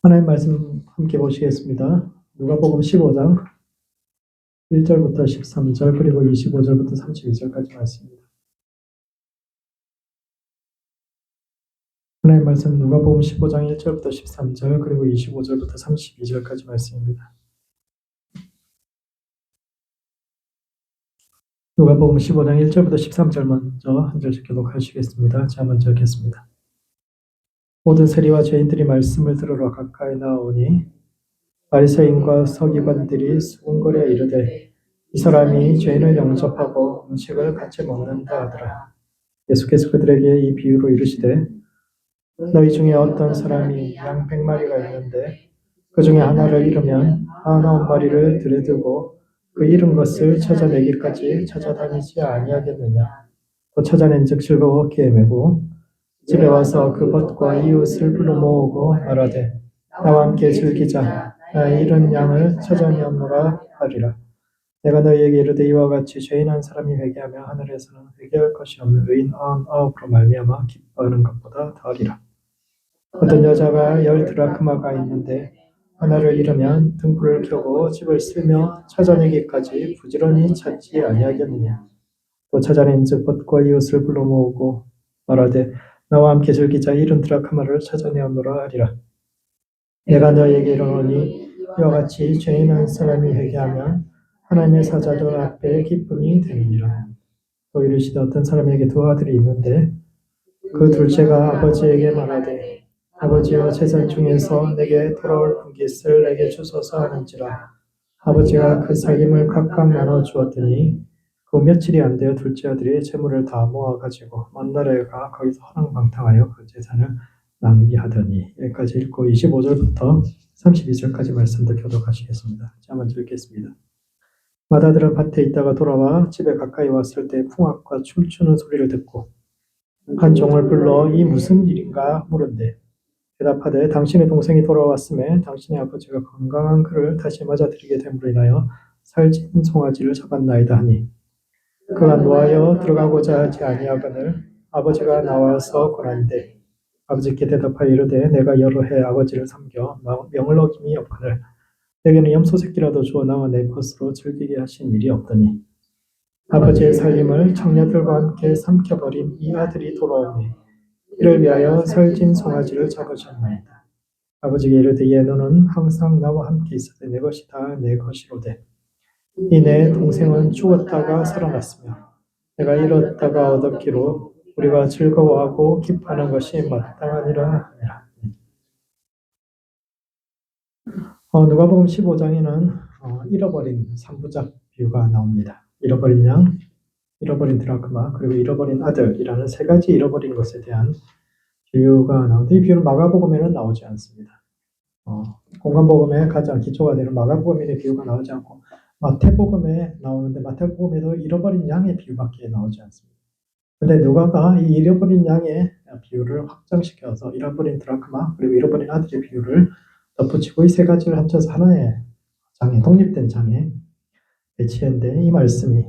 하나님 말씀 함께 보시겠습니다. 누가복음 15장 1절부터 13절 그리고 25절부터 32절까지 말씀입니다. 하나님 말씀 누가복음 15장 1절부터 13절 그리고 25절부터 32절까지 말씀입니다. 누가복음 15장 1절부터 13절 먼저 한 절씩 교독하시겠습니다. 제가 먼저 읽겠습니다. 모든 세리와 죄인들이 말씀을 들으러 가까이 나오니 바리새인과 서기관들이 수군거려 이르되 이 사람이 죄인을 영접하고 음식을 같이 먹는다 하더라. 예수께서 그들에게 이 비유로 이르시되 너희 중에 어떤 사람이 양 100마리가 있는데 그 중에 하나를 잃으면 99마리를 들여두고 그 잃은 것을 찾아내기까지 찾아다니지 아니하겠느냐. 또 찾아낸즉 즐거웠기에 메고 집에 와서 그 벗과 이웃을 불러 모으고 말하되 나와 함께 즐기자. 나의 잃은 양을 찾아내었노라 하리라. 내가 너희에게 이르되 이와 같이 죄인 한 사람이 회개하며 하늘에서는 회개할 것이 없는 의인 99으로 말미암아 기뻐하는 것보다 더하리라. 어떤 여자가 10드라크마가 있는데 하나를 잃으면 등불을 켜고 집을 쓸며 찾아내기까지 부지런히 찾지 아니하겠느냐. 또 찾아낸즉 벗과 이웃을 불러 모으고 말하되 나와 함께 즐기자. 잃은 드라크마를 찾아내었노라 하리라. 내가 너희에게 이르노니 이와 같이 죄인 한 사람이 회개하면 하나님의 사자들 앞에 기쁨이 되느니라. 또 이르시되 어떤 사람에게 두 아들이 있는데 그 둘째가 아버지에게 말하되 아버지여 재산 중에서 내게 돌아올 분깃을 내게 주소서 하는지라. 아버지가 그 살림을 각각 나눠 주었더니 그 며칠이 안 되어 둘째 아들이 재물을 다 모아가지고 먼 나라에 가 거기서 허랑방탕하여 그 재산을 낭비하더니. 여기까지 읽고 25절부터 32절까지 말씀도 교독하시겠습니다. 제가 먼저 읽겠습니다. 마다들은 밭에 있다가 돌아와 집에 가까이 왔을 때 풍악과 춤추는 소리를 듣고 한 종을 불러 이 무슨 일인가 물은데 대답하되 당신의 동생이 돌아왔음에 당신의 아버지가 건강한 그를 다시 맞아들이게 됨으로 인하여 살찐 송아지를 잡았나이다 하니 그가 노하여 들어가고자 하지 아니하거늘 아버지가 나와서 권한대 아버지께 대답하여 이르되 내가 여러 해 아버지를 섬겨 명을 어김이 없거늘 내게는 염소 새끼라도 주어 나와 내 것으로 즐기게 하신 일이 없더니 아버지의 살림을 청년들과 함께 삼켜버린 이 아들이 돌아오니 이를 위하여 살찐 송아지를 잡으셨나이다. 아버지께 이르되 예 너는 항상 나와 함께 있으되 내 것이 다 내 것이로되 이 내 동생은 죽었다가 살아났으며 내가 잃었다가 얻었기로 우리가 즐거워하고 기뻐하는 것이 마땅하니라 하니라. 누가복음 15장에는 잃어버린 3부작 비유가 나옵니다. 잃어버린 양, 잃어버린 드라크마, 그리고 잃어버린 아들이라는 세 가지 잃어버린 것에 대한 비유가 나오는데 이 비유는 마가복음에는 나오지 않습니다. 공간복음의 가장 기초가 되는 마가복음의 비유가 나오지 않고 마태복음에 나오는데 마태복음에도 잃어버린 양의 비유밖에 나오지 않습니다. 그런데 누가가 이 잃어버린 양의 비유를 확장시켜서 잃어버린 드라크마 그리고 잃어버린 아들의 비유를 덧붙이고 이 세 가지를 합쳐서 하나의 장에 독립된 장에 배치했는데 이 말씀이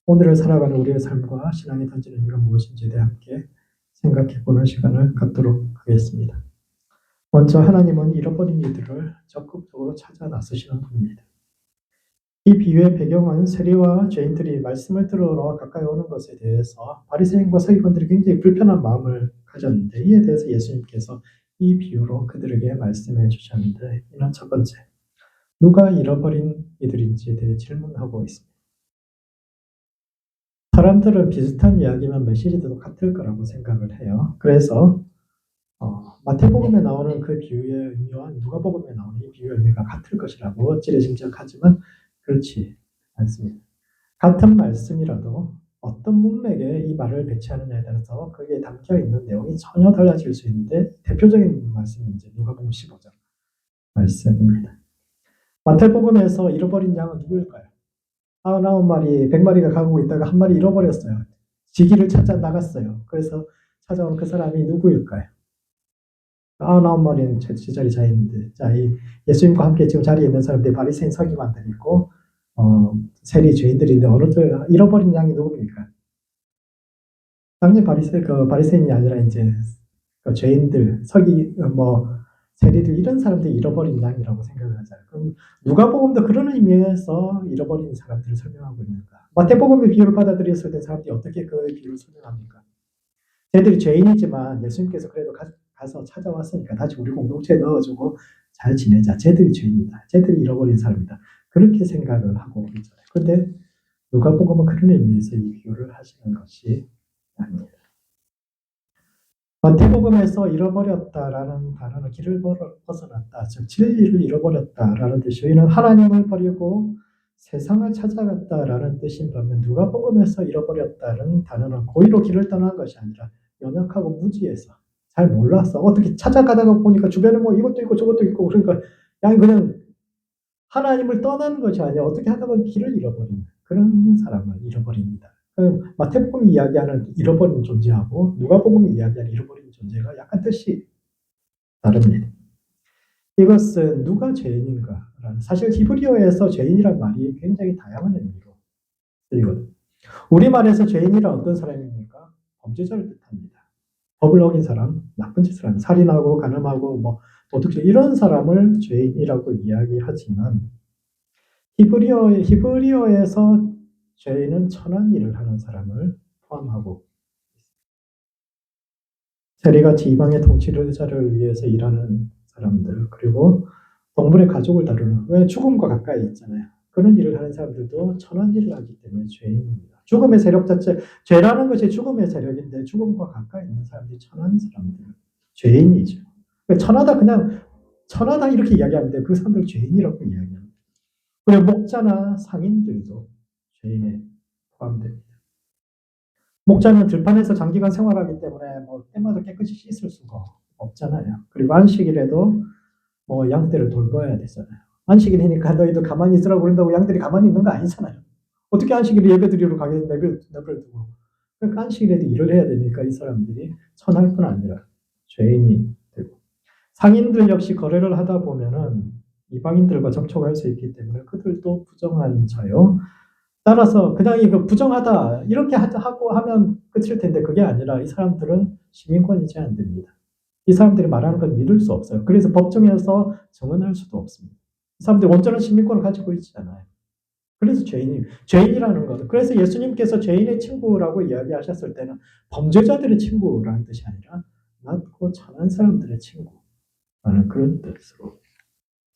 오늘을 살아가는 우리의 삶과 신앙이 던지는 이유가 무엇인지에 대해 함께 생각해보는 시간을 갖도록 하겠습니다. 먼저 하나님은 잃어버린 이들을 적극적으로 찾아 나서시는 분입니다. 이 비유의 배경은 세리와 죄인들이 말씀을 들으러 가까이 오는 것에 대해서 바리새인과 서기관들이 굉장히 불편한 마음을 가졌는데 이에 대해서 예수님께서 이 비유로 그들에게 말씀해 주셨는데 이는 첫 번째, 누가 잃어버린 이들인지에 대해 질문하고 있습니다. 사람들은 비슷한 이야기면 메시지도 같을 거라고 생각을 해요. 그래서 마태복음에 나오는 그 비유의 의미와 누가복음에 나오는 이 비유의 의미가 같을 것이라고 찌레짐작하지만 그렇지 않습니다. 같은 말씀이라도 어떤 문맥에 이 말을 배치하느냐에 따라서 거기에 담겨있는 내용이 전혀 달라질 수 있는데 대표적인 말씀이 이제 누가복음 15장 말씀입니다. 마태복음에서 잃어버린 양은 누구일까요? 99마리, 100마리가 가고 있다가 한 마리 잃어버렸어요. 지기를 찾아 나갔어요. 그래서 찾아온 그 사람이 누구일까요? 99마리는 제자리 자 있는데, 자, 이 예수님과 함께 지금 자리에 있는 사람들이 바리새인 서기관들이 있고, 세리 죄인들인데, 잃어버린 양이 누굽니까? 당연히 바리새인이 아니라 이제, 죄인들, 세리들 이런 사람들이 잃어버린 양이라고 생각을 하잖아요. 그럼 누가복음도 그런 의미에서 잃어버린 사람들을 설명하고 있는가? 마태복음의 비유를 받아들였을 때 사람들이 어떻게 그 비유를 설명합니까? 쟤들이 죄인이지만 예수님께서 그래도 가서 찾아왔으니까 다시 우리 공동체에 넣어주고 잘 지내자. 쟤들이 죄인이다. 쟤들이 잃어버린 사람이다. 그렇게 생각을 하고 있잖아요. 근데 누가복음은 그런 의미에서 이 비유를 하시는 것이 아닙니다. 마태복음에서 잃어버렸다라는 단어는 길을 벗어났다, 즉 진리를 잃어버렸다라는 뜻이요. 이는 하나님을 버리고 세상을 찾아갔다라는 뜻인 반면 누가복음에서 잃어버렸다는 단어는 고의로 길을 떠난 것이 아니라 연약하고 무지해서 잘 몰랐어. 어떻게 찾아가다가 보니까 주변에 뭐 이것도 있고 저것도 있고 그러니까 그냥 하나님을 떠나는 것이 아니라 어떻게 하다가 길을 잃어버리는 그런 사람을 잃어버립니다. 마태복음이 이야기하는 잃어버린 존재하고 누가복음이 이야기하는 잃어버린 존재가 약간 뜻이 다릅니다. 이것은 누가 죄인인가라는 사실 히브리어에서 죄인이란 말이 굉장히 다양한 의미로 쓰이거든요. 우리말에서 죄인이란 어떤 사람입니까? 범죄자를 뜻합니다. 법을 어긴 사람, 나쁜 짓을 하는 살인하고 간음하고 뭐 도둑질 이런 사람을 죄인이라고 이야기하지만 히브리어에서 죄인은 천한 일을 하는 사람을 포함하고 세리같이 이방의 통치자를 위해서 일하는 사람들 그리고 동물의 가족을 다루는 왜 죽음과 가까이 있잖아요. 그런 일을 하는 사람들도 천한 일을 하기 때문에 죄인입니다. 죽음의 세력 자체 죄라는 것이 죽음의 세력인데 죽음과 가까이 있는 사람들이 천한 사람들 죄인이죠. 천하다 그냥 천하다 이렇게 이야기하는데 그 사람들 죄인이라고 이야기합니다. 그리고 목자나 상인들도 죄인에 포함됩니다. 목자는 들판에서 장기간 생활하기 때문에 뭐 때마다 깨끗이 씻을 수가 없잖아요. 그리고 안식일에도 뭐 양떼를 돌봐야 되잖아요. 안식일이니까 너희도 가만히 있으라고 그런다고 양들이 가만히 있는 거 아니잖아요. 어떻게 안식일에 예배 드리러 가게 내버려두고. 그러니까 안식일에도 일을 해야 되니까 이 사람들이 천할 뿐 아니라 죄인이 되고 상인들 역시 거래를 하다 보면은 이방인들과 접촉할 수 있기 때문에 그들도 부정한 자요. 따라서 그냥 이거 부정하다 이렇게 하고 하면 끝일 텐데 그게 아니라 이 사람들은 시민권이 제한됩니다. 이 사람들이 말하는 건 믿을 수 없어요. 그래서 법정에서 증언할 수도 없습니다. 이 사람들이 온전한 시민권을 가지고 있지 않아요. 그래서 죄인이라는 것. 그래서 예수님께서 죄인의 친구라고 이야기하셨을 때는 범죄자들의 친구라는 뜻이 아니라 낮고 천한 사람들의 친구라는 그런 뜻으로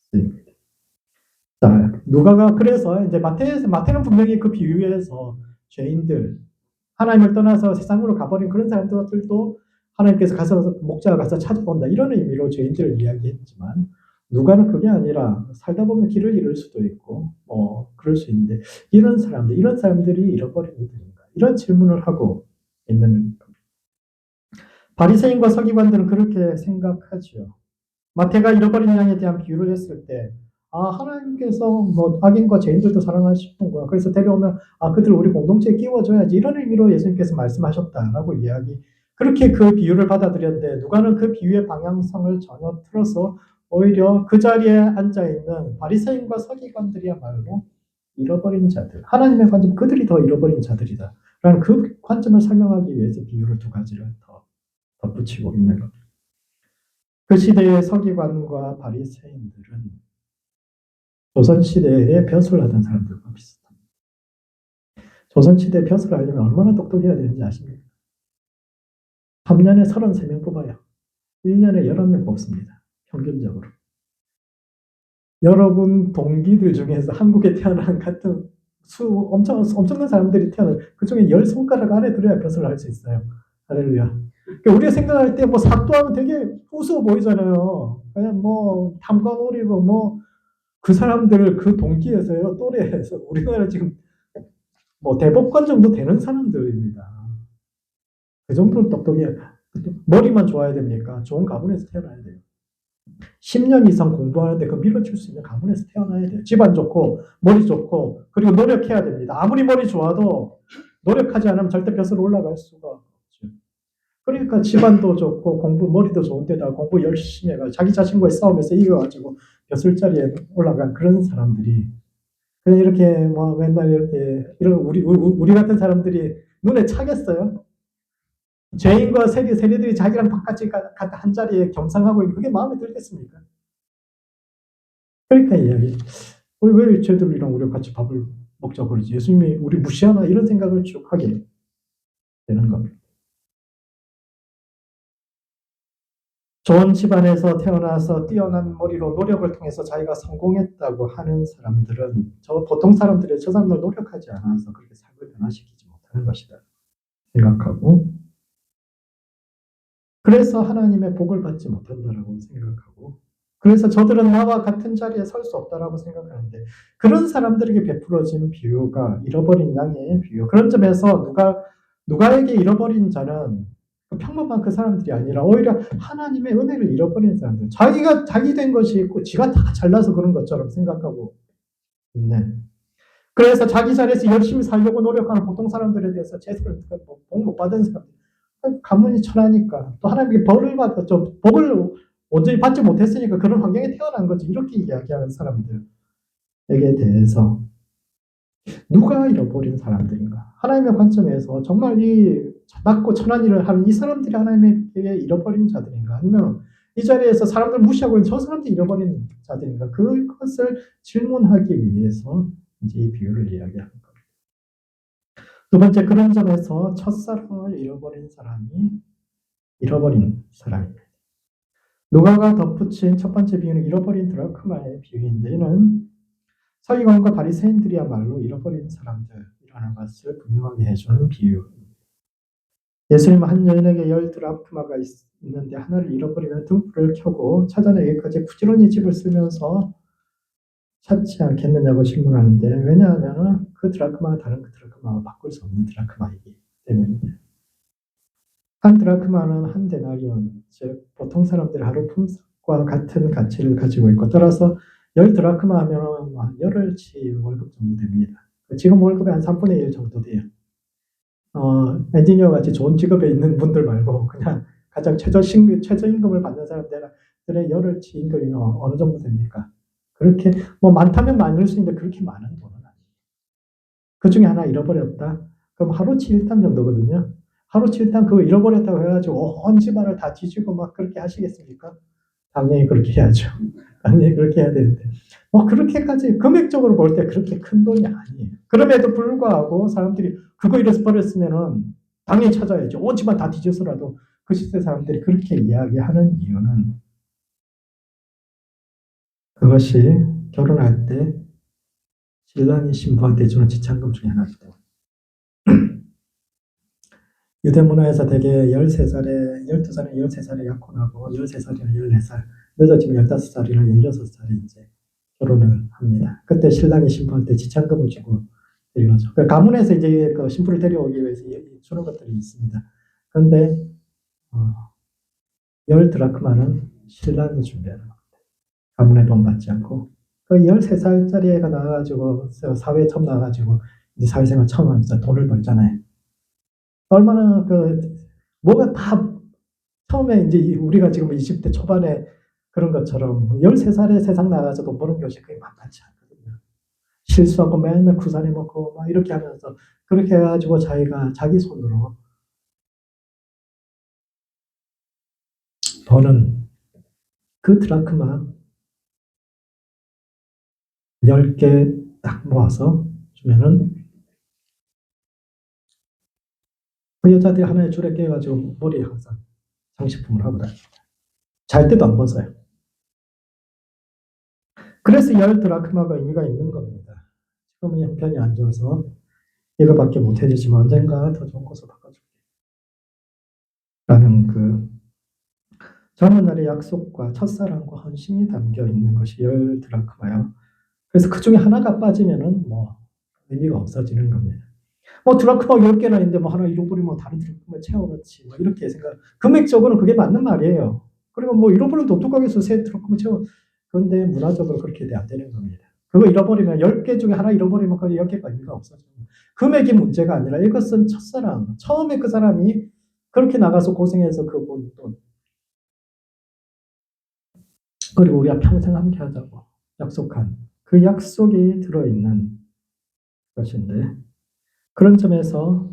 쓰입니다. 자, 누가가 그래서 이제 마태는 분명히 그 비유에서 죄인들, 하나님을 떠나서 세상으로 가버린 그런 사람들도 하나님께서 가서 목자가 가서 찾아본다 이런 의미로 죄인들을 이야기했지만 누가는 그게 아니라 살다 보면 길을 잃을 수도 있고 그럴 수 있는데 이런 사람들이 잃어버린 이들인가 이런 질문을 하고 있는 겁니다. 바리새인과 서기관들은 그렇게 생각하죠. 마태가 잃어버린 양에 대한 비유를 했을 때 하나님께서 뭐 악인과 죄인들도 사랑하시는 거야. 그래서 데려오면 그들 우리 공동체에 끼워줘야지 이런 의미로 예수님께서 말씀하셨다라고 그렇게 그 비유를 받아들였는데 누가는 그 비유의 방향성을 전혀 틀어서 오히려 그 자리에 앉아있는 바리새인과 서기관들이야말로 잃어버린 자들, 하나님의 관점 그들이 더 잃어버린 자들이다 라는 그 관점을 설명하기 위해서 비유를 두 가지를 더 덧붙이고 있는 겁니다. 그 시대의 서기관과 바리새인들은 조선시대에 벼슬을 하던 사람들과 비슷합니다. 조선시대에 벼슬을 하려면 얼마나 똑똑해야 되는지 아십니까? 3년에 33명 뽑아요. 1년에 11명 뽑습니다. 평균적으로. 여러분 동기들 중에서 한국에 태어난 같은 엄청난 사람들이 태어난 그 중에 10손가락 안에 들어야 벼슬을 할 수 있어요. 할렐루야. 그러니까 우리가 생각할 때 뭐 사또하면 되게 우스워 보이잖아요. 그냥 뭐 탐관오리고 뭐 그 사람들 그 동기에서요 또래에서 우리나라 지금 뭐 대법관 정도 되는 사람들입니다. 그 정도로 똑똑해야 머리만 좋아야 됩니까? 좋은 가문에서 태어나야 돼요. 10년 이상 공부하는데 그 밀어줄 수 있는 가문에서 태어나야 돼요. 집안 좋고 머리 좋고 그리고 노력해야 됩니다. 아무리 머리 좋아도 노력하지 않으면 절대 벼슬 올라갈 수가 없죠. 그러니까 집안도 좋고 머리도 좋은데다 공부 열심히 해가지고 자기 자신과의 싸움에서 이겨가지고 벼슬자리에 올라간 그런 사람들이 그냥 이렇게 뭐 맨날 이렇게 이런 우리 같은 사람들이 눈에 차겠어요? 죄인과 세리들이 자기랑 바깥이 한 자리에 겸상하고 있는 그게 마음에 들겠습니까? 그러니까 이야기. 왜 쟤들이랑 우리 같이 밥을 먹자고 그러지? 예수님이 우리 무시하나? 이런 생각을 쭉 하게 되는 겁니다. 좋은 집안에서 태어나서 뛰어난 머리로 노력을 통해서 자기가 성공했다고 하는 사람들은 보통 사람들이 저 사람들 노력하지 않아서 그렇게 삶을 변화시키지 못하는 것이다 생각하고, 그래서 하나님의 복을 받지 못한다라고 생각하고, 그래서 저들은 나와 같은 자리에 설 수 없다라고 생각하는데, 그런 사람들에게 베풀어진 비유가 잃어버린 양의 비유. 그런 점에서 누가에게 잃어버린 자는 평범한 그 사람들이 아니라 오히려 하나님의 은혜를 잃어버린 사람들, 자기가 자기 된 것이 있고 지가 다 잘나서 그런 것처럼 생각하고 있는, 그래서 자기 자리에서 열심히 살려고 노력하는 보통 사람들에 대해서 제대로 복 못 받은 사람들, 가문이 천하니까 또 하나님께 벌을 받았죠. 복을 온전히 받지 못했으니까 그런 환경에 태어난 거지, 이렇게 이야기하는 사람들에게 대해서 누가 잃어버린 사람들인가? 하나님의 관점에서 정말 이 낮고 천한 일을 하는 이 사람들이 하나님에게 잃어버린 자들인가? 아니면 이 자리에서 사람들 무시하고 있는 저 사람들이 잃어버린 자들인가? 그것을 질문하기 위해서 이제 이 비유를 이야기하는 겁니다. 두 번째, 그런 점에서 첫사랑을 잃어버린 사람입니다. 누가가 덧붙인 첫 번째 비유는 잃어버린 드라크마의 비유인데, 이는 서기관과 바리새인들이야말로 잃어버린 사람들이라는 것을 분명하게 해주는 비유. 예수님은 한 여인에게 10드라크마가 있는데 하나를 잃어버리면 등불을 켜고 찾아내기까지 부지런히 집을 쓰면서 찾지 않겠느냐고 질문하는데, 왜냐하면 그 드라크마는 다른 그 드라크마와 바꿀 수 없는 드라크마이기 때문입니다. 한 드라크마는 한 데나리온, 즉 보통 사람들의 하루 품삯과 같은 가치를 가지고 있고, 따라서 10드라크마 하면 열흘치 월급 정도 됩니다. 지금 월급의 한 3분의 1 정도 돼요. 엔지니어 같이 좋은 직업에 있는 분들 말고 그냥 가장 최저임금을 받는 사람들의 열흘치 임금이면 어느 정도 됩니까? 그렇게 많다면 많을 수 있는데 그렇게 많은 돈은 아니에요. 그 중에 하나 잃어버렸다? 그럼 하루치 일당 정도거든요. 하루치 일당 그거 잃어버렸다고 해가지고 온 집안을 다 뒤지고 막 그렇게 하시겠습니까? 당연히 그렇게 해야죠. 당연히 그렇게 해야 되는데, 그렇게까지 금액적으로 볼 때 그렇게 큰 돈이 아니에요. 그럼에도 불구하고 사람들이 그거 잃어버렸으면은 당연히 찾아야죠. 온 집안 다 뒤져서라도. 그 시대 사람들이 그렇게 이야기하는 이유는 그것이 결혼할 때 신랑이 신부한테 주는 지참금 중에 하나이기 때문에. 유대 문화에서 대개 13살에, 12살에 13살에 약혼하고 13살이나 14살, 늦어지면 15살이나 16살에 이제 결혼을 합니다. 그때 신랑이 신부한테 지참금을 주고 데려오죠. 가문에서 이제 그 신부를 데려오기 위해서 주는 것들이 있습니다. 그런데 10드라크마는 신랑이 준비하는 겁니다. 가문에 돈 받지 않고. 그 13살짜리 애가 나와가지고 사회에 처음 나와가지고 이제 사회생활 처음 하면서 돈을 벌잖아요. 얼마나 뭐가 다 처음에 이제 우리가 지금 20대 초반에 그런 것처럼 13살에 세상 나가서 돈 버는 것이 그게 만만치 않거든요. 실수하고 맨날 구사리 먹고 막 이렇게 하면서 그렇게 해가지고 자기가 자기 손으로 버는 그 드라크마 10개 딱 모아서 주면은 그 여자들이 하나의 줄에 깨가지고 머리에 항상 장식품을 하고 다닙니다. 잘 때도 안 벗어요. 그래서 10드라크마가 의미가 있는 겁니다. 지금은 형편이 안 좋아서 이거밖에 못 해주지만 언젠가 더 좋은 곳으로 바꿔줄게 라는 그 젊은 날의 약속과 첫사랑과 헌신이 담겨 있는 것이 10드라크마예요. 그래서 그 중에 하나가 빠지면은 의미가 없어지는 겁니다. 드라크마 10개나 있는데 하나 잃어버리면 다른 드라크마 채워넣지. 이렇게 생각. 금액적으로는 그게 맞는 말이에요. 그리고 잃어버린 돈 뚜껑에서 새 드라크마 채워. 그런데 문화적으로 그렇게 안 되는 겁니다. 그거 잃어버리면 10개 중에 하나 잃어버리면 그 10개가 의미가 없어져요. 금액이 문제가 아니라 이것은 첫사랑. 처음에 그 사람이 그렇게 나가서 고생해서 그 본 돈. 그리고 우리가 평생 함께 하자고 약속한 그 약속이 들어있는 것인데, 그런 점에서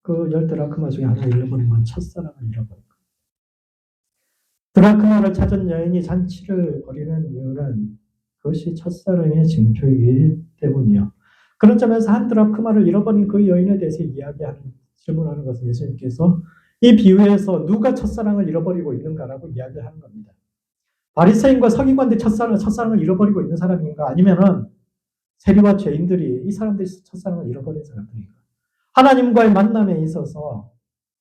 그 10드라크마 중에 하나 잃어버린 건 첫사랑을 잃어버린 거예요. 드라크마를 찾은 여인이 잔치를 벌이는 이유는 그것이 첫사랑의 징표이기 때문이요. 그런 점에서 한 드라크마를 잃어버린 그 여인에 대해서 질문하는 것은 예수님께서 이 비유에서 누가 첫사랑을 잃어버리고 있는가라고 이야기를 하는 겁니다. 바리새인과 서기관들이 첫사랑을 잃어버리고 있는 사람인가? 아니면은 세리와 죄인들이 이 사람들이 첫사랑을 잃어버린 사람들인가? 하나님과의 만남에 있어서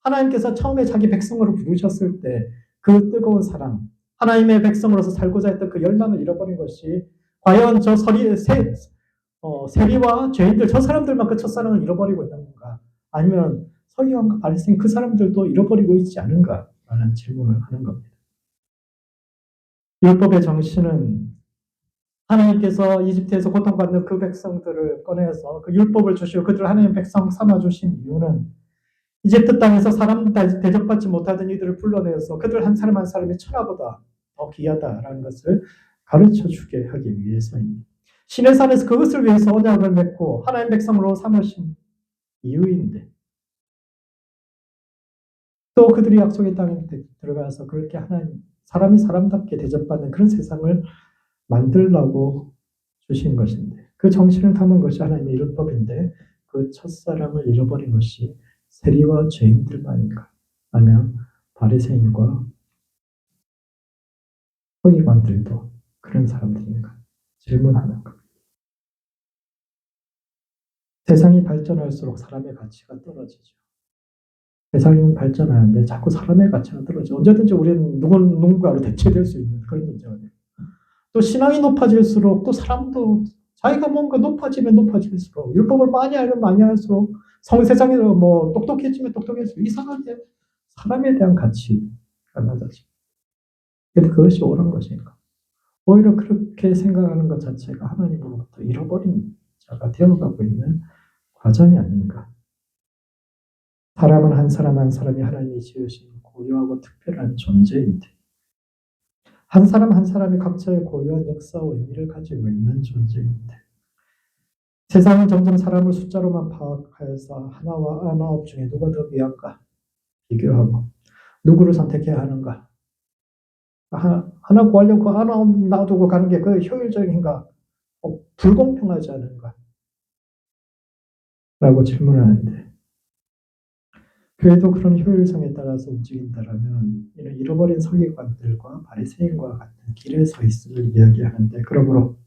하나님께서 처음에 자기 백성으로 부르셨을 때 그 뜨거운 사랑, 하나님의 백성으로서 살고자 했던 그 열망을 잃어버린 것이 과연 저 세리와 죄인들 저 사람들만 그 첫사랑을 잃어버리고 있는 건가? 아니면 서기관과 바리새인 그 사람들도 잃어버리고 있지 않은가? 라는 질문을 하는 겁니다. 율법의 정신은 하나님께서 이집트에서 고통받는 그 백성들을 꺼내서 그 율법을 주시고 그들을 하나님의 백성 삼아주신 이유는 이집트 땅에서 사람 대접받지 못하던 이들을 불러내서 그들 한 사람 한 사람이 천하보다 더 귀하다라는 것을 가르쳐주게 하기 위해서입니다. 신의 산에서 그것을 위해서 언약을 맺고 하나님 백성으로 삼으신 이유인데 또 그들이 약속의 땅에 들어가서 그렇게 사람이 사람답게 대접받는 그런 세상을 만들라고 주신 것인데 그 정신을 담은 것이 하나님의 율법인데 그 첫사랑을 잃어버린 것이 세리와 죄인들만인가? 아니면 바리새인과 서기관들도 그런 사람들인가? 질문하는 것. 세상이 발전할수록 사람의 가치가 떨어지죠. 세상이 발전하는데 자꾸 사람의 가치가 떨어져. 언제든지 우리는 누군가로 대체될 수 있는 그런 존재가 돼요. 또 신앙이 높아질수록 또 사람도 자기가 뭔가 높아질수록 율법을 많이 알면 많이 할수록 세상에서 똑똑해지면 똑똑해질수록 이상하게 사람에 대한 가치가 낮아지고 근데 그것이 옳은 것인가? 오히려 그렇게 생각하는 것 자체가 하나님으로부터 잃어버린 자가 되어가고 있는 과정이 아닌가? 사람은 한 사람 한 사람이 하나님이 지으신 고유하고 특별한 존재인데 한 사람 한 사람이 각자의 고유한 역사와 의미를 가지고 있는 존재인데 세상은 점점 사람을 숫자로만 파악해서 하나와 아홉 중에 누가 더 귀한가 비교하고 누구를 선택해야 하는가 하나 구하려고 하나 놔두고 가는 게 그 효율적인가 불공평하지 않은가 라고 질문하는데 교회도 그런 효율성에 따라서 움직인다라면 이런 잃어버린 서기관들과 바리새인과 같은 길에 서 있음을 이야기하는데 그러므로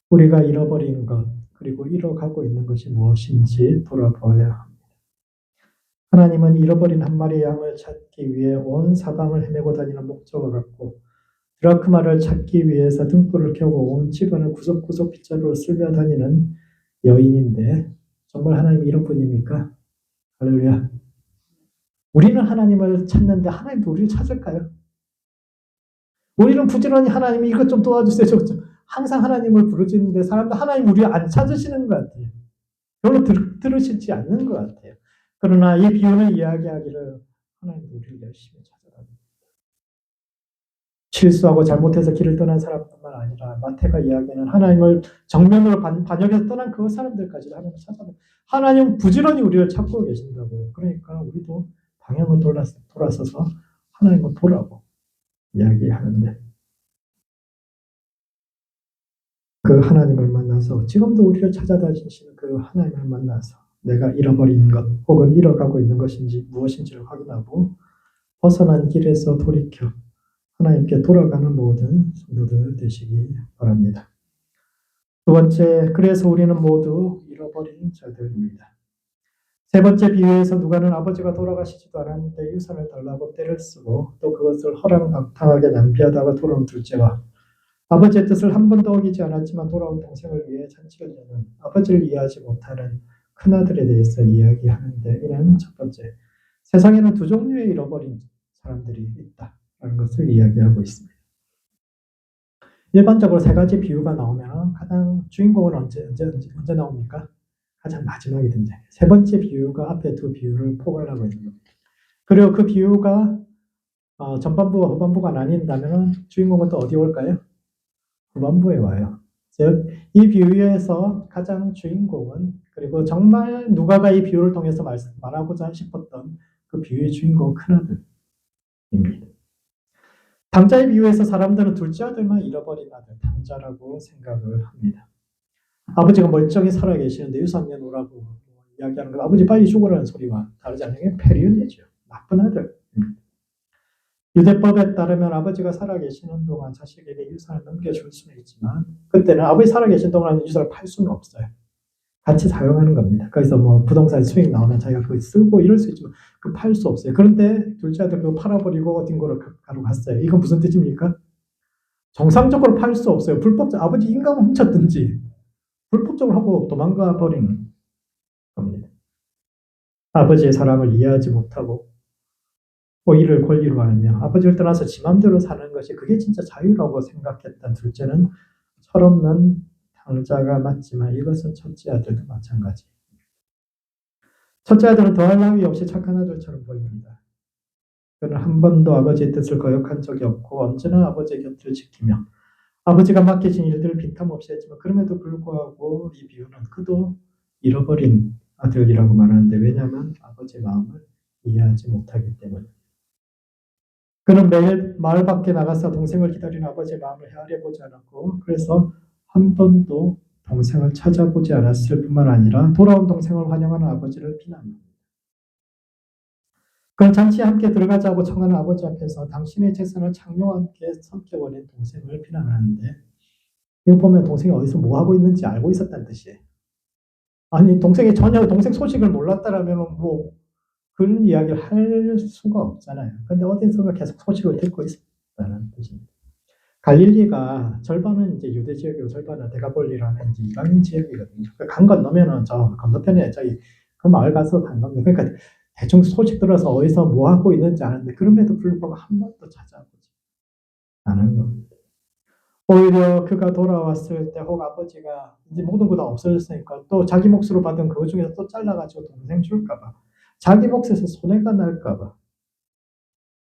우리가 잃어버린 것 그리고 잃어가고 있는 것이 무엇인지 돌아보아야 합니다. 하나님은 잃어버린 한 마리의 양을 찾기 위해 온 사방을 헤매고 다니는 목적을 갖고 드라크마를 찾기 위해서 등불을 켜고 온 집안을 구석구석 빗자루로 쓸며 다니는 여인인데 정말 하나님이 이런 분입니까? 할렐루야. 우리는 하나님을 찾는데 하나님도 우리를 찾을까요? 우리는 부지런히 하나님이 이것 좀 도와주세요. 저것 좀. 항상 하나님을 부르짖는데 사람들 하나님 우리를 안 찾으시는 것 같아요. 별로 들으시지 않는 것 같아요. 그러나 이 비유는 이야기하기를 하나님 우리를 열심히 찾아다닙니다. 실수하고 잘못해서 길을 떠난 사람뿐만 아니라 마태가 이야기하는 하나님을 정면으로 반역해서 떠난 그 사람들까지도 하나님을 찾아다닙니다. 하나님 부지런히 우리를 찾고 계신다고. 그러니까 우리도 방향을 돌아서서 하나님을 보라고 이야기하는데 그 하나님을 만나서 지금도 우리를 찾아다니시는 그 하나님을 만나서 내가 잃어버린 것 혹은 잃어가고 있는 것인지 무엇인지를 확인하고 벗어난 길에서 돌이켜 하나님께 돌아가는 모든 성도들 되시기 바랍니다. 두 번째, 그래서 우리는 모두 잃어버린 자들입니다. 세 번째 비유에서 누가는 아버지가 돌아가시지도 않았는데 유산을 달라고 떼를 쓰고 또 그것을 허랑방탕하게 낭비하다가 돌아온 둘째와 아버지의 뜻을 한 번도 어기지 않았지만 돌아온 동생을 위해 잔치를 여는 아버지를 이해하지 못하는 큰아들에 대해서 이야기하는데 이는 첫 번째, 세상에는 두 종류의 잃어버린 사람들이 있다라는 것을 이야기하고 있습니다. 일반적으로 세 가지 비유가 나오면 가장 주인공은 언제 나옵니까? 가장 마지막에 등장해요. 세 번째 비유가 앞에 두 비유를 포괄하고 있는 겁니다. 그리고 그 비유가 전반부와 후반부가 나뉜다면 주인공은 또 어디 올까요? 후반부에 와요. 즉, 이 비유에서 가장 주인공은 그리고 정말 누가가 이 비유를 통해서 말하고자 싶었던 그 비유의 주인공 큰아들입니다. 당자의 비유에서 사람들은 둘째 아들만 잃어버린 아들, 당자라고 생각을 합니다. 아버지가 멀쩡히 살아계시는데 유산 내놓으라고 이야기하는 건 아버지 빨리 죽으라는 소리와 다르지 않은 게 페리온이죠. 나쁜 아들. 유대법에 따르면 아버지가 살아계시는 동안 자식에게 유산을 넘겨줄 수는 있지만 그때는 아버지 살아계신 동안 유산을 팔 수는 없어요. 같이 사용하는 겁니다. 그래서 뭐 부동산 수익 나오면 자기가 그거 쓰고 이럴 수 있지만 그 팔 수 없어요. 그런데 둘째 아들 그거 팔아버리고 딩고를 가로 갔어요. 이건 무슨 뜻입니까? 정상적으로 팔 수 없어요. 불법적 아버지 인감을 훔쳤든지 불법적으로 하고 도망가 버린 겁니다. 아버지의 사랑을 이해하지 못하고 이를 권리로 알며 아버지를 떠나서 지 맘대로 사는 것이 그게 진짜 자유라고 생각했던 둘째는 철없는 당자가 맞지만 이것은 첫째 아들도 마찬가지. 첫째 아들은 더할 나위 없이 착한 아들처럼 보입니다. 그는 한 번도 아버지의 뜻을 거역한 적이 없고 언제나 아버지의 곁을 지키며 아버지가 맡기신 일들을 빈틈없이 했지만 그럼에도 불구하고 이 비유는 그도 잃어버린 아들이라고 말하는데 왜냐하면 아버지의 마음을 이해하지 못하기 때문입니다. 그는 매일 마을 밖에 나가서 동생을 기다리는 아버지의 마음을 헤아려 보지 않았고 그래서 한 번도 동생을 찾아보지 않았을 뿐만 아니라 돌아온 동생을 환영하는 아버지를 비난합니다. 그는 잔치에 함께 들어가자고 청하는 아버지 앞에서 당신의 재산을 창녀와 함께 삼켜버린 동생을 비난하는데 이거 보면 동생이 어디서 뭐 하고 있는지 알고 있었다는 뜻이에요. 아니 동생이 전혀 동생 소식을 몰랐다라면 뭐 그런 이야기를 할 수가 없잖아요. 근데 어디선가 계속 소식을 듣고 있었다는 뜻입니다. 갈릴리가 절반은 이제 유대 지역이고 절반은 데가볼리라는 이제 이방인 지역이거든요. 강 건너면은 저 건너편에 저기 그 마을 가서 간 겁니다. 그러니까 대충 소식 들어서 어디서 뭐 하고 있는지 아는데 그럼에도 불구하고 한 번도 찾아보지 않은 겁니다. 오히려 그가 돌아왔을 때 혹 아버지가 이제 모든 거 다 없어졌으니까 또 자기 몫으로 받은 그거 중에서 또 잘라가지고 동생 줄까봐 자기 몫에서 손해가 날까봐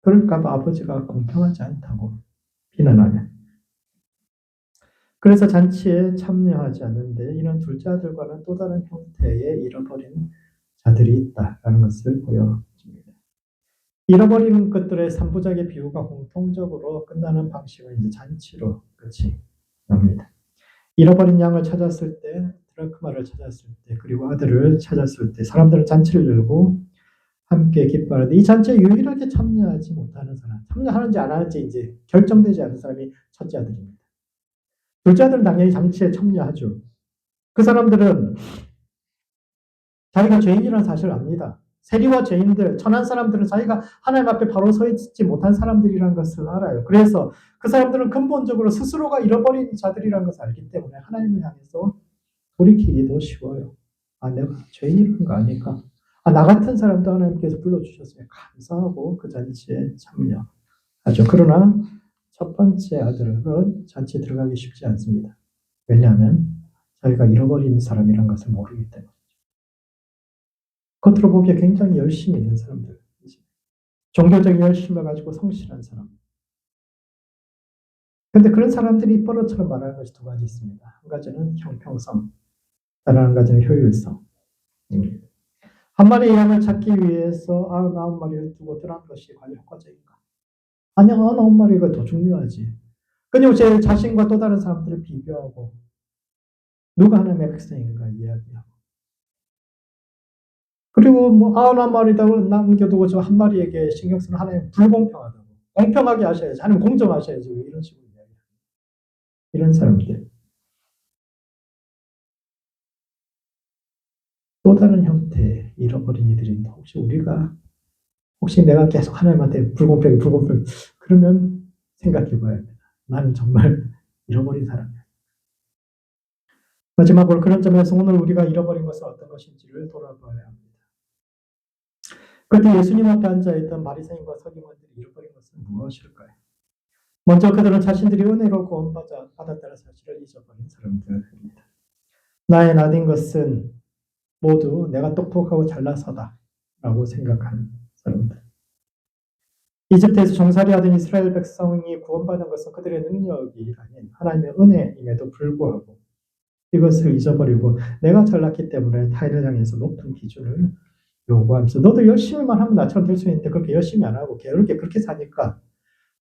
그럴까봐 아버지가 공평하지 않다고 비난하냐. 그래서 잔치에 참여하지 않는데 이런 둘째 아들과는 또 다른 형태의 잃어버린 자들이 있다라는 것을 보여줍니다. 잃어버리는 것들의 3부작의 비유가 공통적으로 끝나는 방식은 이제 잔치로 끝이 납니다. 잃어버린 양을 찾았을 때, 드라크마를 찾았을 때, 그리고 아들을 찾았을 때 사람들은 잔치를 열고 함께 기뻐하는데 이 잔치에 유일하게 참여하지 못하는 사람, 참여하는지 안 하는지 이제 결정되지 않은 사람이 첫째 아들입니다. 둘째 아들은 당연히 잔치에 참여하죠. 그 사람들은 자기가 죄인이라는 사실을 압니다. 세리와 죄인들, 천한 사람들은 자기가 하나님 앞에 바로 서 있지 못한 사람들이라는 것을 알아요. 그래서 그 사람들은 근본적으로 스스로가 잃어버린 자들이라는 것을 알기 때문에 하나님을 향해서 돌이키기도 쉬워요. 내가 죄인이라는 거 아닐까? 나 같은 사람도 하나님께서 불러주셨으면 감사하고 그 잔치에 참여하죠. 그러나 첫 번째 아들은 잔치에 들어가기 쉽지 않습니다. 왜냐하면 자기가 잃어버린 사람이라는 것을 모르기 때문에. 겉으로 보기에 굉장히 열심히 있는 사람들. 종교적인 열심을 가지고 성실한 사람. 그런데 그런 사람들이 뻐러처럼 말하는 것이 두 가지 있습니다. 한 가지는 형평성, 다른 한 가지는 효율성입니다. 한 마리의 양을 찾기 위해서 99마리를 두고 떠난 것이 과연 효과적인가? 아니야, 99마리가 더 중요하지. 그냥 제 자신과 또 다른 사람들을 비교하고 누가 하나님의 백성인가 이야기하고 그리고 뭐 99마리다고 남겨두고 저 한 마리에게 신경 쓰는 하나님 불공평하다고. 공평하게 하셔야지. 하나님 공정하셔야지. 이런 식으로 이야기해요. 이런 사람들. 또 다른 형태의 잃어버린 이들인데 혹시 내가 계속 하나님한테 불공평 그러면 생각해 봐야 합니다. 나는 정말 잃어버린 사람이야. 마지막으로 그런 점에서 오늘 우리가 잃어버린 것은 어떤 것인지를 돌아봐야 합니다. 그때 예수님 앞에 앉아있던 바리새인과 서기관들이 잃어버린 것은 무엇일까요? 먼저 그들은 자신들이 은혜로 구원받았다는 사실을 잊어버린 사람들입니다. 나의 나된 것은 모두 내가 똑똑하고 잘나서다 라고 생각하는 사람들. 이집트에서 종살이 하던 이스라엘 백성이 구원받은 것은 그들의 능력이 아닌 하나님의 은혜임에도 불구하고 이것을 잊어버리고 내가 잘났기 때문에 타인을 향해서 높은 기준을 요구하면서 너도 열심히만 하면 나처럼 될 수 있는데 그렇게 열심히 안 하고 게으르게 그렇게 사니까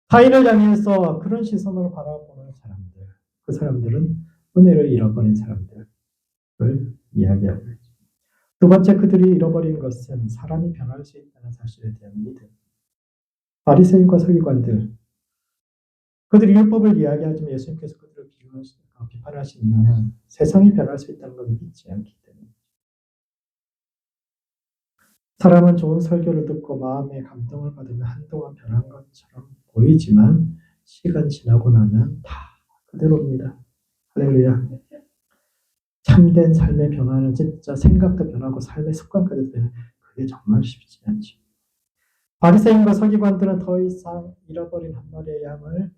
타인을 향해서 그런 시선으로 바라보는 사람들, 그 사람들은 은혜를 잃어버린 사람들을 이야기하고 있죠. 두 번째, 그들이 잃어버린 것은 사람이 변할 수 있다는 사실에 대한 믿음. 바리새인과 서기관들, 그들이 율법을 이야기하지만 예수님께서 그들을 비판하신 이유는 세상이 변할 수 있다는 걸 믿지 않기 때문에. 사람은 좋은 설교를 듣고 마음의 감동을 받으면 한동안 변한 것처럼 보이지만 시간 지나고 나면 다 그대로입니다. 할렐루야. 참된 삶의 변화는 진짜 생각도 변하고 삶의 습관까지 변해. 그게 정말 쉽지 않죠. 바리새인과 서기관들은 더 이상 잃어버린 한 마리의 양을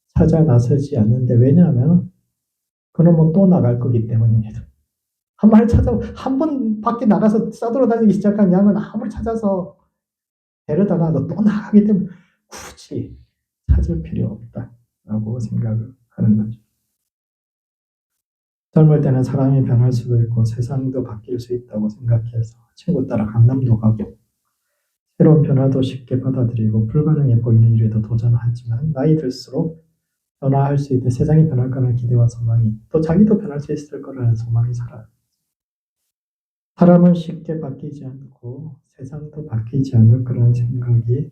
찾아 나서지 않는데, 왜냐하면 그놈은 또 나갈 거기 때문입니다. 한 마리 찾아, 한 번 밖에 나가서 싸돌아다니기 시작한 양은 아무리 찾아서 데려다 놔도 또 나가기 때문에 굳이 찾을 필요 없다라고 생각을 하는 거죠. 젊을 때는 사람이 변할 수도 있고 세상도 바뀔 수 있다고 생각해서 친구 따라 강남도 가고 새로운 변화도 쉽게 받아들이고 불가능해 보이는 일에도 도전하지만 나이 들수록 변화할 수 있대 세상이 변할 거라는 기대와 소망이, 또 자기도 변할 수 있을 거라는 소망이 살아요. 사람은 쉽게 바뀌지 않고 세상도 바뀌지 않을 거라는 생각이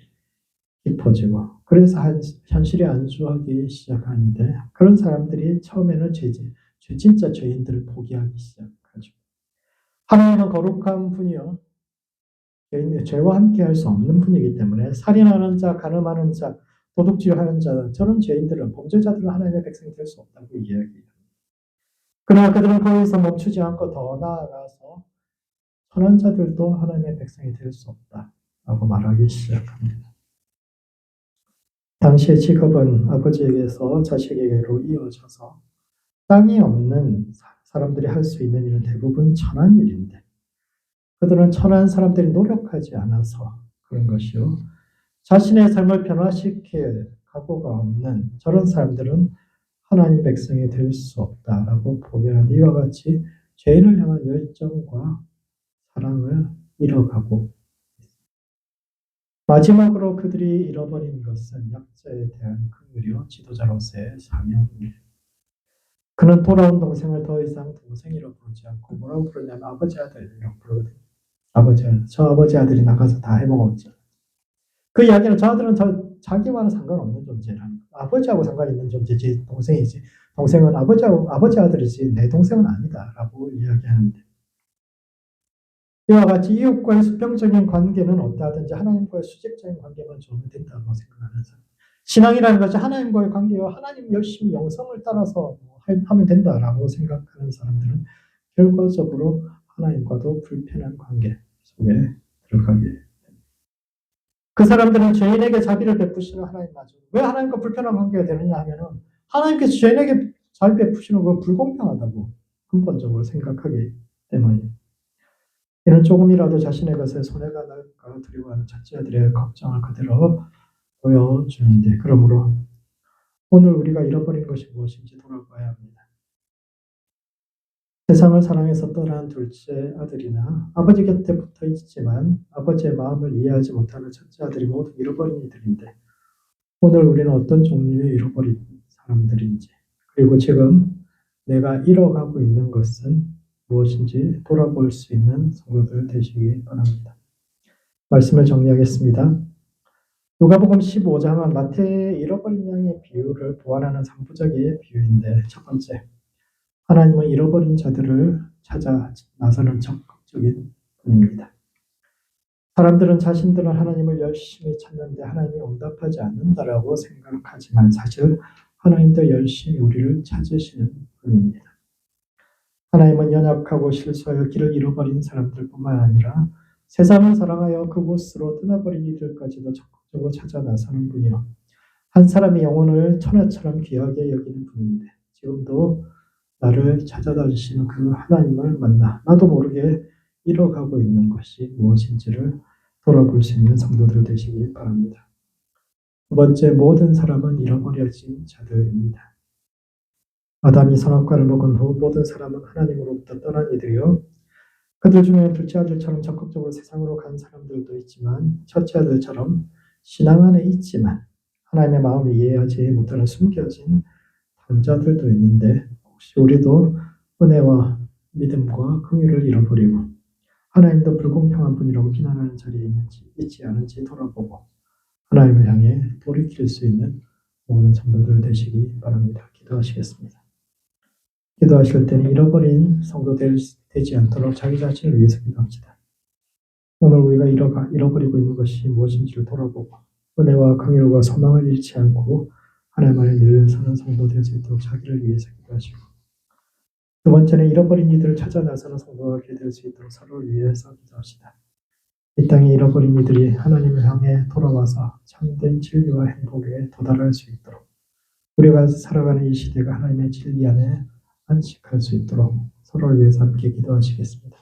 깊어지고, 그래서 현실에 안주하기 시작하는데, 그런 사람들이 처음에는 진짜 죄인들을 포기하기 시작하죠. 하나님은 거룩한 분이요, 죄와 함께 할 수 없는 분이기 때문에 살인하는 자, 간음하는 자, 도둑질하는 자, 저런 죄인들은, 범죄자들은 하나님의 백성이 될 수 없다고 이야기해요. 그러나 그들은 거기서 멈추지 않고 더 나아가서 선한 자들도 하나님의 백성이 될 수 없다라고 말하기 시작합니다. 당시의 직업은 아버지에게서 자식에게로 이어져서 땅이 없는 사람들이 할 수 있는 일은 대부분 천한 일인데, 그들은 천한 사람들이 노력하지 않아서 그런 것이요, 자신의 삶을 변화시킬 각오가 없는 저런 사람들은 하나님 백성이 될 수 없다라고 보면하는데, 이와 같이 죄인을 향한 열정과 사랑을 잃어가고 있습니다. 마지막으로 그들이 잃어버린 것은 약자에 대한 긍휼이요, 지도자로서의 사명입니다. 그는 돌아온 동생을 더 이상 동생이라고 부르지 않고 뭐라고 부르냐면 아버지 아들이라고 부르거든요. 아버지 아들, 저 아버지 아들이 나가서 다 해먹었죠. 그 이야기는 저 아들은 자기와는 상관없는 존재라는 거예요. 아버지하고 상관 있는 존재지 동생이지, 동생은 아버지 아들이지 내 동생은 아니다라고 이야기하는데, 이와 같이 이웃과의 수평적인 관계는 어떠하든지 하나님과의 수직적인 관계만 좋으면 된다고 생각하는 사람. 신앙이라는 것이 하나님과의 관계요, 하나님 열심히 영성을 따라서 하면 된다라고 생각하는 사람들은 결과적으로 하나님과도 불편한 관계 속에 들어가게 됩니다. 그 사람들은 죄인에게 자비를 베푸시는 하나님마저, 왜 하나님과 불편한 관계가 되느냐 하면은 하나님께서 죄인에게 자비 베푸시는 건 불공평하다고 근본적으로 생각하기 때문이에요. 이는 조금이라도 자신의 것에 손해가 날까 두려워하는 첫째 아들의 걱정을 그대로 보여주는데, 그러므로 오늘 우리가 잃어버린 것이 무엇인지 돌아봐야 합니다. 세상을 사랑해서 떠난 둘째 아들이나 아버지 곁에 붙어 있지만 아버지의 마음을 이해하지 못하는 첫째 아들이 모두 잃어버린 이들인데, 오늘 우리는 어떤 종류의 잃어버린 사람들인지, 그리고 지금 내가 잃어가고 있는 것은 무엇인지 돌아볼 수 있는 성도들 되시기 바랍니다. 말씀을 정리하겠습니다. 누가복음 15장은 마태의 잃어버린 양의 비유를 보완하는 3부작의 비유인데, 첫 번째, 하나님은 잃어버린 자들을 찾아 나서는 적극적인 분입니다. 사람들은 자신들은 하나님을 열심히 찾는데 하나님이 응답하지 않는다라고 생각하지만 사실 하나님도 열심히 우리를 찾으시는 분입니다. 하나님은 연약하고 실수하여 길을 잃어버린 사람들뿐만 아니라 세상을 사랑하여 그곳으로 떠나버린 이들까지도 적극적으로 찾아 나서는 분이요, 한 사람의 영혼을 천하처럼 귀하게 여기는 분인데, 지금도 나를 찾아다니시는 그 하나님을 만나 나도 모르게 잃어가고 있는 것이 무엇인지를 돌아볼 수 있는 성도들 되시기 바랍니다. 두 번째, 모든 사람은 잃어버려진 자들입니다. 아담이 선악과를 먹은 후 모든 사람은 하나님으로부터 떠난 이들이요 그들 중에는 둘째 아들처럼 적극적으로 세상으로 간 사람들도 있지만 첫째 아들처럼 신앙 안에 있지만 하나님의 마음을 이해하지 못하는 숨겨진 당자들도 있는데 혹시 우리도 은혜와 믿음과 긍휼을 잃어버리고 하나님도 불공평한 분이라고 비난하는 자리에 있지 않은지 돌아보고 하나님을 향해 돌이킬 수 있는 모든 성도들 되시기 바랍니다. 기도하시겠습니다. 기도하실 때는 잃어버린 성도 되지 않도록 자기 자신을 위해서 기도합시다. 오늘 우리가 잃어버리고 있는 것이 무엇인지를 돌아보고 은혜와 긍휼과 소망을 잃지 않고 하나님 안에 늘 사는 성도 될 수 있도록 자기를 위해서 기도하시고 두 번째는 잃어버린 이들을 찾아 나서는 성도가 될 수 있도록 서로를 위해서 기도합시다. 이 땅에 잃어버린 이들이 하나님을 향해 돌아와서 참된 진리와 행복에 도달할 수 있도록 우리가 살아가는 이 시대가 하나님의 진리 안에 안식할 수 있도록 서로를 위해서 함께 기도하시겠습니다.